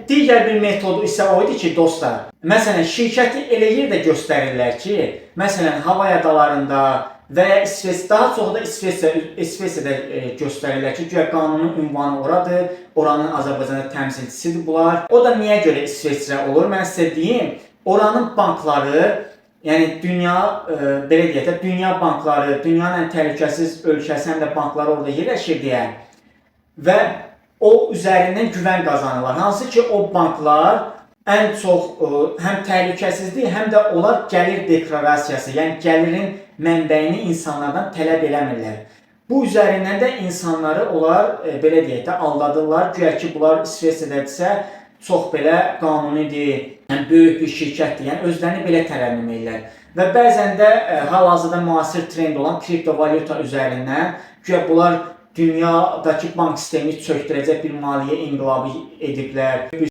Digər bir metodu isə o idi ki, dostlar, məsələn, şirkəti elə yerdə göstərirlər ki, məsələn, hava adalarında və ya daha çox da İsveçrədə göstərirlər ki, güya qanunun ünvanı oradır, oranın Azərbaycanda təmsilçisidir bunlar. O da niyə görə İsveçrə olur? Mən sizə deyim, oranın bankları, yəni belə deyək də, dünya bankları, dünyanın ən təhlükəsiz ölkəsi həm də bankları orada yerləşir deyə və o üzərindən güvən qazanırlar. Hansı ki, o banklar ən çox həm təhlükəsizlik, həm də onlar gəlir deklarasiyası, yəni gəlirin mənbəyini insanlardan tələb eləmirlər. Bu üzərindən də insanları onlar, belə deyək də, aldadırlar. Güya ki, bunlar İsveçrədədirsə, çox belə qanunidir, yəni böyük bir şirkətdir, yəni özlərini belə tərənnüm edirlər. Və bəzən də hal-hazırda müasir trend olan kriptovalyuta üzərindən güya bunlar dünyadakı bank sistemini çökdürəcək bir maliyyə inqilabı ediblər.